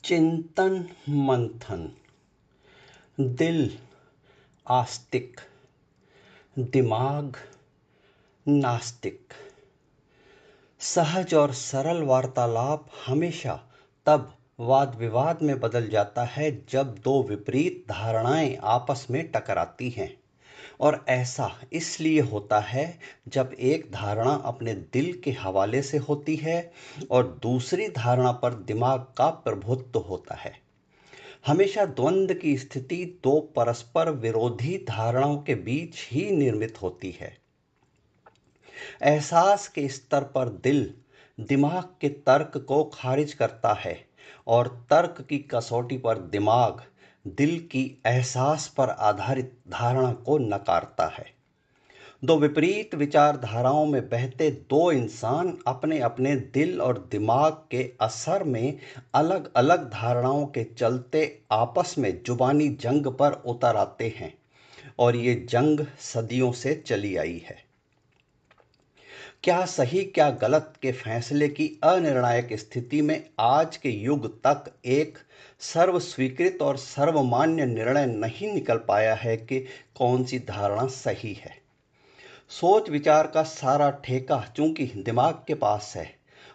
चिंतन मंथन। दिल आस्तिक, दिमाग नास्तिक। सहज और सरल वार्तालाप हमेशा तब वाद विवाद में बदल जाता है जब दो विपरीत धारणाएं आपस में टकराती हैं। और ऐसा इसलिए होता है जब एक धारणा अपने दिल के हवाले से होती है और दूसरी धारणा पर दिमाग का प्रभुत्व होता है। हमेशा द्वंद्व की स्थिति दो परस्पर विरोधी धारणाओं के बीच ही निर्मित होती है। एहसास के स्तर पर दिल दिमाग के तर्क को खारिज करता है और तर्क की कसौटी पर दिमाग दिल की एहसास पर आधारित धारणा को नकारता है। दो विपरीत विचारधाराओं में बहते दो इंसान अपने अपने दिल और दिमाग के असर में अलग अलग धारणाओं के चलते आपस में जुबानी जंग पर उतर आते हैं और ये जंग सदियों से चली आई है। क्या सही क्या गलत के फैसले की अनिर्णायक स्थिति में आज के युग तक एक सर्वस्वीकृत और सर्वमान्य निर्णय नहीं निकल पाया है कि कौन सी धारणा सही है। सोच विचार का सारा ठेका चूंकि दिमाग के पास है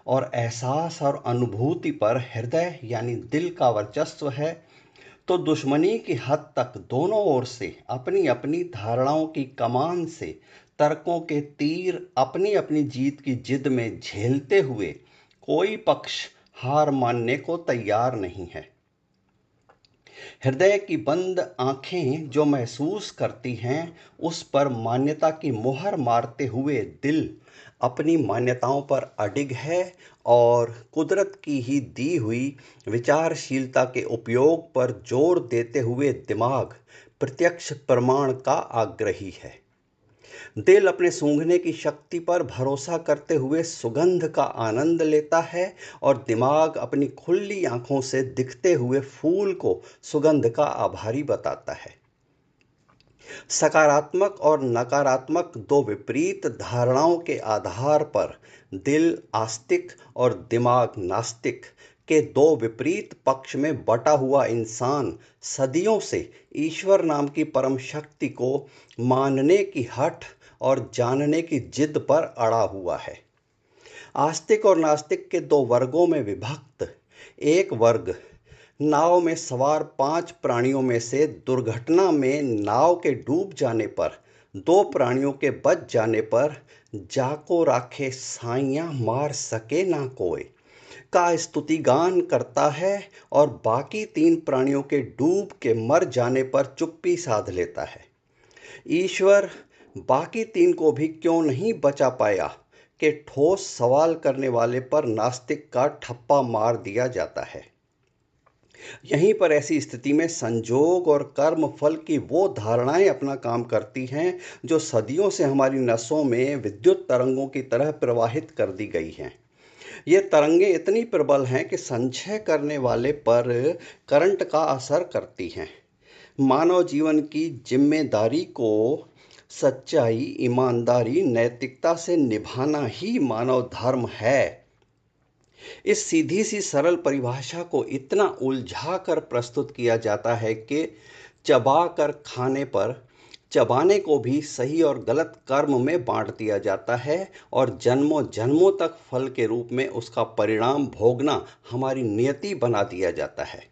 और एहसास और अनुभूति पर हृदय यानी दिल का वर्चस्व है, तो दुश्मनी की हद तक दोनों ओर से अपनी अपनी धारणाओं की कमान से तर्कों के तीर अपनी अपनी जीत की जिद में झेलते हुए कोई पक्ष हार मानने को तैयार नहीं है। हृदय की बंद आंखें जो महसूस करती हैं उस पर मान्यता की मुहर मारते हुए दिल अपनी मान्यताओं पर अडिग है और कुदरत की ही दी हुई विचारशीलता के उपयोग पर जोर देते हुए दिमाग प्रत्यक्ष प्रमाण का आग्रही है। दिल अपने सूंघने की शक्ति पर भरोसा करते हुए सुगंध का आनंद लेता है और दिमाग अपनी खुली आंखों से दिखते हुए फूल को सुगंध का आभारी बताता है। सकारात्मक और नकारात्मक दो विपरीत धारणाओं के आधार पर दिल आस्तिक और दिमाग नास्तिक के दो विपरीत पक्ष में बटा हुआ इंसान सदियों से ईश्वर नाम की परम शक्ति को मानने की हठ और जानने की जिद पर अड़ा हुआ है। आस्तिक और नास्तिक के दो वर्गों में विभक्त एक वर्ग नाव में सवार 5 प्राणियों में से दुर्घटना में नाव के डूब जाने पर 2 प्राणियों के बच जाने पर जाको राखे साइयां मार सके ना कोई का स्तुतिगान करता है और बाकी 3 प्राणियों के डूब के मर जाने पर चुप्पी साध लेता है। ईश्वर बाकी 3 को भी क्यों नहीं बचा पाया कि ठोस सवाल करने वाले पर नास्तिक का ठप्पा मार दिया जाता है। यहीं पर ऐसी स्थिति में संजोग और कर्म फल की वो धारणाएं अपना काम करती हैं जो सदियों से हमारी नसों में विद्युत तरंगों की तरह प्रवाहित कर दी गई हैं। ये तरंगें इतनी प्रबल हैं कि संचय करने वाले पर करंट का असर करती हैं। मानव जीवन की जिम्मेदारी को सच्चाई, ईमानदारी, नैतिकता से निभाना ही मानव धर्म है। इस सीधी सी सरल परिभाषा को इतना उलझा कर प्रस्तुत किया जाता है कि चबा कर खाने पर चबाने को भी सही और गलत कर्म में बांट दिया जाता है और जन्मों जन्मों तक फल के रूप में उसका परिणाम भोगना हमारी नियति बना दिया जाता है।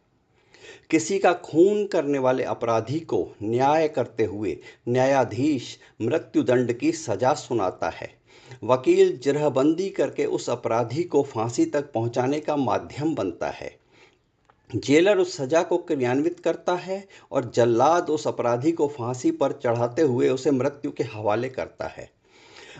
किसी का खून करने वाले अपराधी को न्याय करते हुए न्यायाधीश मृत्युदंड की सजा सुनाता है। वकील जिरहबंदी करके उस अपराधी को फांसी तक पहुंचाने का माध्यम बनता है। जेलर उस सजा को क्रियान्वित करता है और जल्लाद उस अपराधी को फांसी पर चढ़ाते हुए उसे मृत्यु के हवाले करता है।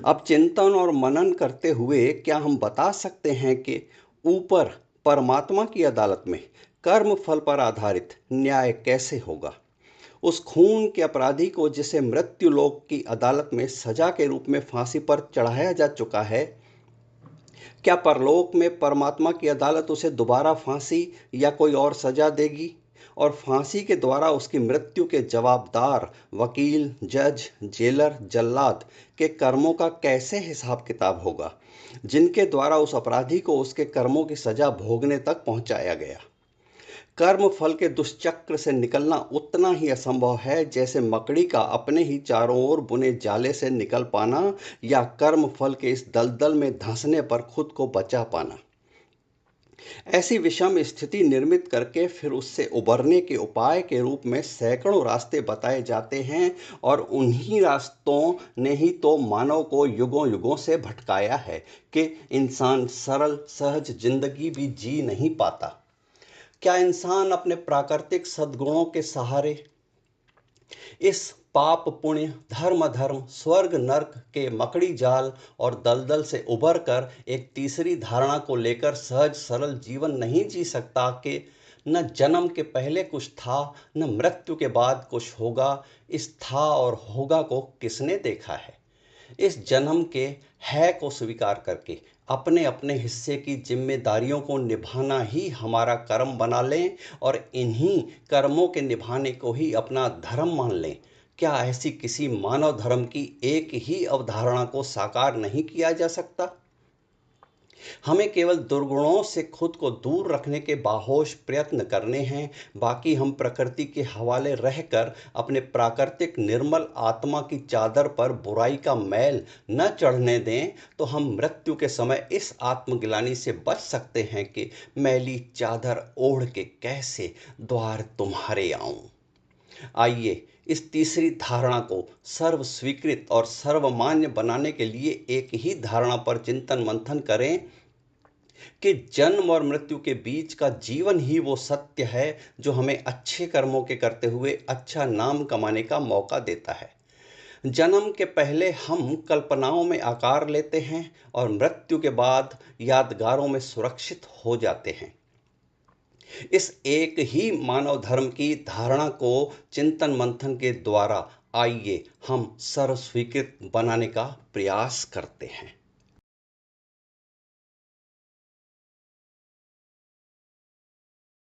अब चिंतन और मनन करते हुए क्या हम बता सकते हैं कि ऊपर परमात्मा की अदालत में कर्म फल पर आधारित न्याय कैसे होगा? उस खून के अपराधी को जिसे मृत्यु लोक की अदालत में सजा के रूप में फांसी पर चढ़ाया जा चुका है, क्या परलोक में परमात्मा की अदालत उसे दोबारा फांसी या कोई और सजा देगी? और फांसी के द्वारा उसकी मृत्यु के जवाबदार वकील, जज, जेलर, जल्लाद के कर्मों का कैसे हिसाब किताब होगा, जिनके द्वारा उस अपराधी को उसके कर्मों की सजा भोगने तक पहुंचाया गया? कर्म फल के दुष्चक्र से निकलना उतना ही असंभव है जैसे मकड़ी का अपने ही चारों ओर बुने जाले से निकल पाना या कर्म फल के इस दलदल में धंसने पर खुद को बचा पाना। ऐसी विषम स्थिति निर्मित करके फिर उससे उबरने के उपाय के रूप में सैकड़ों रास्ते बताए जाते हैं, और उन्हीं रास्तों ने ही तो मानव को युगों युगों से भटकाया है कि इंसान सरल सहज जिंदगी भी जी नहीं पाता। क्या इंसान अपने प्राकृतिक सद्गुणों के सहारे इस पाप पुण्य धर्म अधर्म स्वर्ग नर्क के मकड़ी जाल और दलदल से उबर कर एक तीसरी धारणा को लेकर सहज सरल जीवन नहीं जी सकता कि न जन्म के पहले कुछ था न मृत्यु के बाद कुछ होगा? इस था और होगा को किसने देखा है? इस जन्म के है को स्वीकार करके अपने अपने हिस्से की जिम्मेदारियों को निभाना ही हमारा कर्म बना लें और इन्हीं कर्मों के निभाने को ही अपना धर्म मान लें। क्या ऐसी किसी मानव धर्म की एक ही अवधारणा को साकार नहीं किया जा सकता? हमें केवल दुर्गुणों से खुद को दूर रखने के बाहोश प्रयत्न करने हैं। बाकी हम प्रकृति के हवाले रहकर अपने प्राकृतिक निर्मल आत्मा की चादर पर बुराई का मैल न चढ़ने दें, तो हम मृत्यु के समय इस आत्मग्लानि से बच सकते हैं कि मैली चादर ओढ़ के कैसे द्वार तुम्हारे आऊं। आइए इस तीसरी धारणा को सर्व स्वीकृत और सर्वमान्य बनाने के लिए एक ही धारणा पर चिंतन मंथन करें कि जन्म और मृत्यु के बीच का जीवन ही वो सत्य है जो हमें अच्छे कर्मों के करते हुए अच्छा नाम कमाने का मौका देता है। जन्म के पहले हम कल्पनाओं में आकार लेते हैं और मृत्यु के बाद यादगारों में सुरक्षित हो जाते हैं। इस एक ही मानव धर्म की धारणा को चिंतन मंथन के द्वारा आइए हम सर्व स्वीकृत बनाने का प्रयास करते हैं।